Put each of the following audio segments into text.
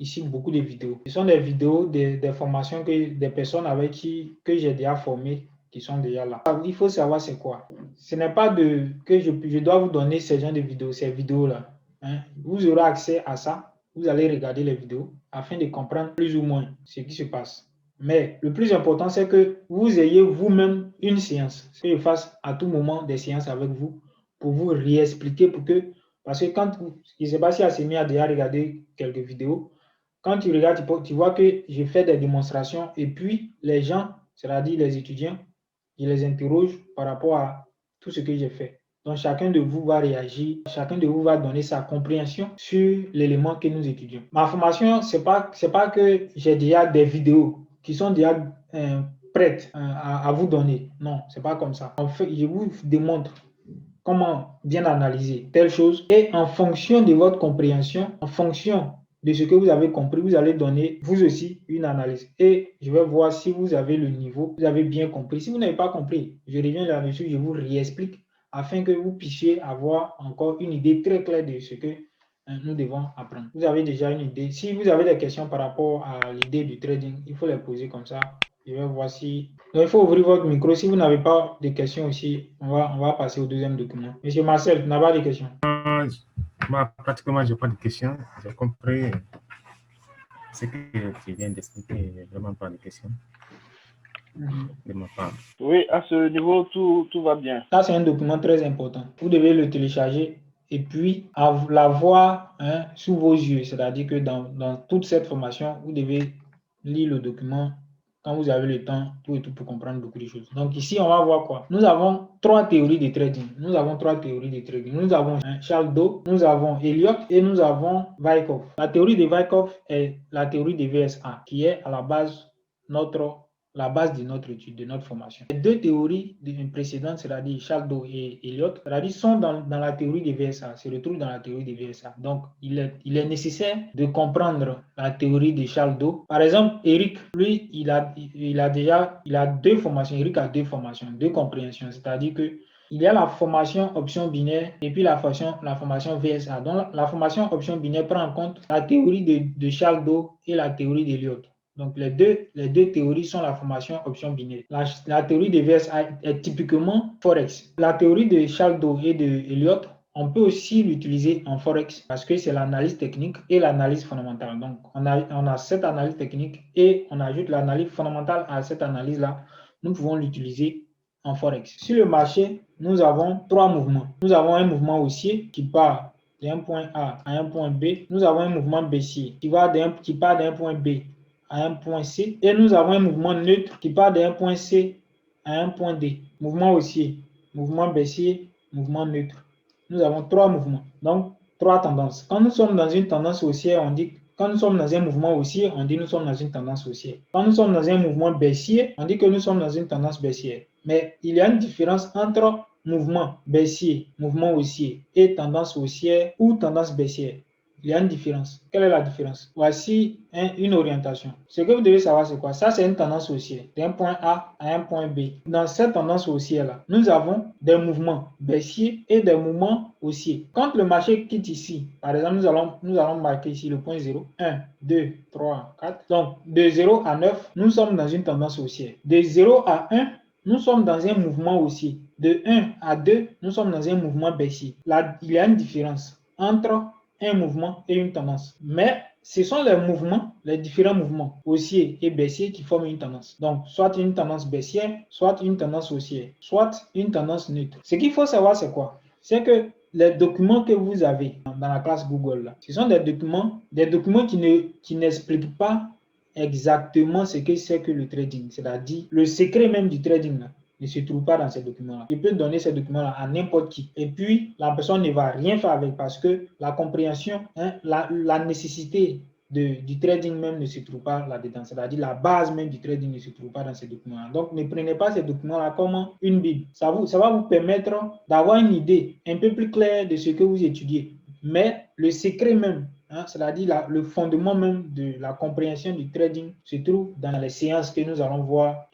ici beaucoup de vidéos. Ce sont des vidéos, des formations que des personnes avec que j'ai déjà formées qui sont déjà là. Il faut savoir c'est quoi. Ce n'est pas que je dois vous donner ces genres de vidéos, ces vidéos-là. Hein. Vous aurez accès à ça. Vous allez regarder les vidéos afin de comprendre plus ou moins ce qui se passe. Mais le plus important, c'est que vous ayez vous-même une séance. Que je fasse à tout moment des séances avec vous pour vous réexpliquer parce que quand je ne sais pas si Assemi a déjà regardé quelques vidéos, quand tu regardes, tu vois que je fais des démonstrations et puis les gens, c'est-à-dire les étudiants, je les interroge par rapport à tout ce que j'ai fait. Donc, chacun de vous va réagir, chacun de vous va donner sa compréhension sur l'élément que nous étudions. Ma formation, c'est pas que j'ai déjà des vidéos qui sont déjà prêtes à vous donner. Non, c'est pas comme ça. En fait, je vous démontre comment bien analyser telle chose et en fonction de votre compréhension, en fonction de ce que vous avez compris, vous allez donner vous aussi une analyse et je vais voir si vous avez le niveau, vous avez bien compris. Si vous n'avez pas compris, je reviens là-dessus, je vous réexplique afin que vous puissiez avoir encore une idée très claire de ce que nous devons apprendre. Vous avez déjà une idée. Si vous avez des questions par rapport à l'idée du trading, il faut les poser comme ça. Je vais voir si... Donc, il faut ouvrir votre micro. Si vous n'avez pas de questions aussi, on va passer au deuxième document. Monsieur Marcel, tu n'as pas de questions? Pratiquement, je n'ai pas de questions. J'ai compris ce que tu viens d'expliquer. Je n'ai vraiment pas de questions. De ma part. Oui, à ce niveau, tout va bien. Ça, c'est un document très important. Vous devez le télécharger et puis l'avoir sous vos yeux. C'est-à-dire que dans toute cette formation, vous devez lire le document quand vous avez le temps, tout et tout pour comprendre beaucoup de choses. Donc ici, on va voir quoi? Nous avons trois théories de trading. Nous avons Charles Dow, nous avons Elliott et nous avons Wyckoff. La théorie de Wyckoff est la théorie de VSA qui est à la base la base de notre étude, de notre formation. Les deux théories précédentes, c'est-à-dire Charles Dow et Elliott, c'est-à-dire sont dans la théorie des VSA, se retrouvent dans la théorie des VSA. Donc, il est nécessaire de comprendre la théorie de Charles Dow. Par exemple, Eric, lui, il a deux formations. Eric a deux formations, deux compréhensions, c'est-à-dire que il y a la formation option binaire et puis la formation VSA. Donc, la formation option binaire prend en compte la théorie de Charles Dow et la théorie d'Elliott. Donc, les deux théories sont la formation option binaire. La théorie de VSA est typiquement Forex. La théorie de Charles Dow et de Elliott, on peut aussi l'utiliser en Forex parce que c'est l'analyse technique et l'analyse fondamentale. Donc, on a cette analyse technique et on ajoute l'analyse fondamentale à cette analyse-là. Nous pouvons l'utiliser en Forex. Sur le marché, nous avons trois mouvements. Nous avons un mouvement haussier qui part d'un point A à un point B. Nous avons un mouvement baissier qui part d'un point B à un point C et nous avons un mouvement neutre qui part d'un point C à un point D. Mouvement haussier, mouvement baissier, mouvement neutre. Nous avons trois mouvements, donc trois tendances. Quand nous sommes dans une tendance haussière, on dit quand nous sommes dans un mouvement haussier, on dit que nous sommes dans une tendance haussière. Quand nous sommes dans un mouvement baissier, on dit que nous sommes dans une tendance baissière. Mais il y a une différence entre mouvement baissier, mouvement haussier et tendance haussière ou tendance baissière. Il y a une différence. Quelle est la différence? Voici une orientation. Ce que vous devez savoir, c'est quoi? Ça, c'est une tendance haussière, d'un point A à un point B. Dans cette tendance haussière-là, nous avons des mouvements baissiers et des mouvements haussiers. Quand le marché quitte ici, par exemple, nous allons marquer ici le point 0, 1, 2, 3, 4. Donc, de 0 à 9, nous sommes dans une tendance haussière. De 0 à 1, nous sommes dans un mouvement haussier. De 1 à 2, nous sommes dans un mouvement baissier. Là, il y a une différence entre un mouvement et une tendance. Mais ce sont les différents mouvements haussiers et baissiers qui forment une tendance. Donc, soit une tendance baissière, soit une tendance haussière, soit une tendance neutre. Ce qu'il faut savoir, c'est quoi? C'est que les documents que vous avez dans la classe Google, là, ce sont des documents qui n'expliquent pas exactement ce que c'est que le trading, c'est-à-dire le secret même du trading là, ne se trouve pas dans ces documents-là. Je peux donner ces documents-là à n'importe qui. Et puis, la personne ne va rien faire avec parce que la compréhension, la nécessité du trading même ne se trouve pas là-dedans. C'est-à-dire la base même du trading ne se trouve pas dans ces documents-là. Donc, ne prenez pas ces documents-là comme une Bible. Ça va vous permettre d'avoir une idée un peu plus claire de ce que vous étudiez. Mais le secret même, c'est-à-dire le fondement même de la compréhension du trading se trouve dans les séances que nous allons voir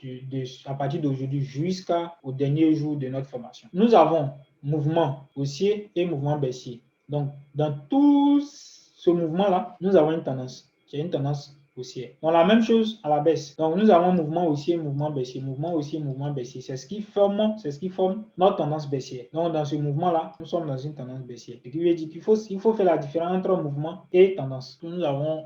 à partir d'aujourd'hui jusqu'au dernier jour de notre formation. Nous avons mouvement haussier et mouvement baissier. Donc, dans tout ce mouvement-là, nous avons une tendance. j'ai une tendance haussière. Donc, la même chose à la baisse. Donc, nous avons mouvement haussier, mouvement baissier, mouvement haussier, mouvement baissier. C'est ce qui forme notre tendance baissière. Donc, dans ce mouvement-là, nous sommes dans une tendance baissière. Ce qui veut dire qu'il faut faire la différence entre mouvement et tendance. Nous avons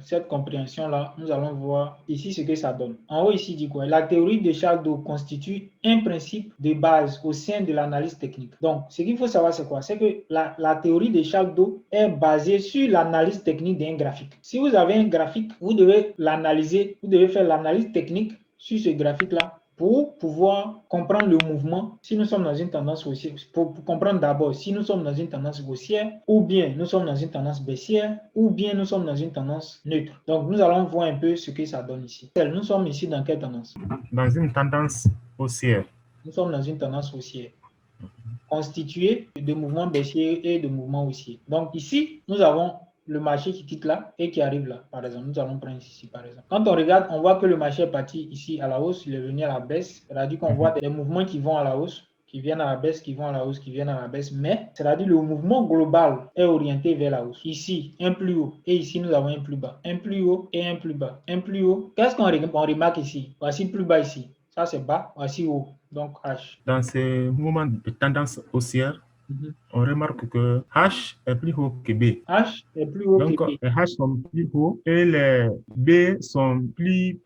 cette compréhension-là. Nous allons voir ici ce que ça donne. En haut, ici, dit quoi? La théorie de Charles Dow constitue un principe de base au sein de l'analyse technique. Donc, ce qu'il faut savoir, c'est quoi? C'est que la théorie de Charles Dow est basée sur l'analyse technique d'un graphique. Si vous avez un graphique, vous devez l'analyser, vous devez faire l'analyse technique sur ce graphique-là pour pouvoir comprendre le mouvement, si nous sommes dans une tendance haussière, pour comprendre d'abord si nous sommes dans une tendance haussière, ou bien nous sommes dans une tendance baissière, ou bien nous sommes dans une tendance neutre. Donc, nous allons voir un peu ce que ça donne ici. Nous sommes ici dans quelle tendance? Dans une tendance haussière. Nous sommes dans une tendance haussière, constituée de mouvements baissiers et de mouvements haussiers. Donc, ici, nous avons le marché qui quitte là et qui arrive là, par exemple. Nous allons prendre ici, par exemple. Quand on regarde, on voit que le marché est parti ici à la hausse, il est venu à la baisse. C'est-à-dire qu'on voit des mouvements qui vont à la hausse, qui viennent à la baisse, qui vont à la hausse, qui viennent à la baisse. Mais, c'est-à-dire le mouvement global est orienté vers la hausse. Ici, un plus haut. Et ici, nous avons un plus bas. Un plus haut et un plus bas. Un plus haut. Qu'est-ce qu'on remarque ici? Voici plus bas ici. Ça, c'est bas. Voici haut. Donc, H. Dans ces mouvements de tendance haussière, on remarque que H est plus haut que B. H est plus haut Donc, que B. les H sont plus hauts et les B sont plus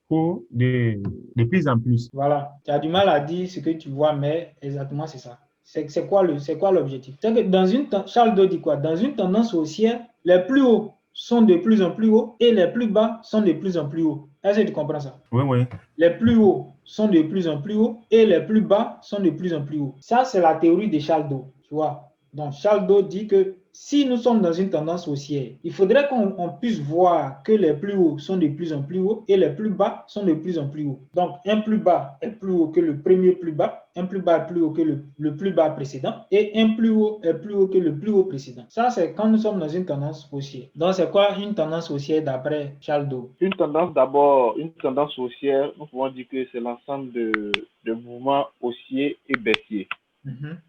hauts de plus en plus. Voilà. Tu as du mal à dire ce que tu vois, mais exactement c'est ça. C'est quoi l'objectif? C'est que dans Charles Dow dit quoi? Dans une tendance haussière, les plus hauts sont de plus en plus hauts et les plus bas sont de plus en plus hauts. Est-ce que tu comprends ça? Oui, oui. Les plus hauts sont de plus en plus hauts et les plus bas sont de plus en plus hauts. Ça, c'est la théorie de Charles Dow. Tu vois? Donc, Charles Dow dit que si nous sommes dans une tendance haussière, il faudrait qu'on puisse voir que les plus hauts sont de plus en plus hauts et les plus bas sont de plus en plus hauts. Donc, un plus bas est plus haut que le premier plus bas, un plus bas est plus haut que le plus bas précédent et un plus haut est plus haut que le plus haut précédent. Ça, c'est quand nous sommes dans une tendance haussière. Donc, c'est quoi une tendance haussière d'après Charles Dow? Une tendance haussière, nous pouvons dire que c'est l'ensemble de mouvements haussiers et baissiers.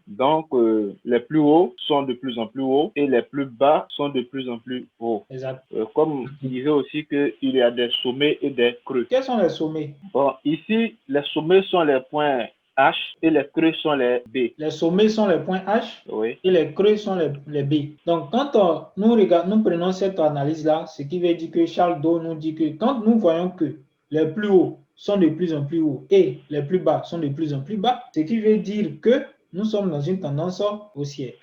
Donc, les plus hauts sont de plus en plus hauts et les plus bas sont de plus en plus hauts. Exact. Comme il disait aussi qu'il y a des sommets et des creux. Quels sont les sommets? Bon, ici, les sommets sont les points H et les creux sont les B. Les sommets sont les points H oui. Et les creux sont les B. Donc, quand nous prenons cette analyse-là, ce qui veut dire que Charles Dow nous dit que quand nous voyons que les plus hauts sont de plus en plus hauts et les plus bas sont de plus en plus bas, ce qui veut dire que nous sommes dans une tendance haussière.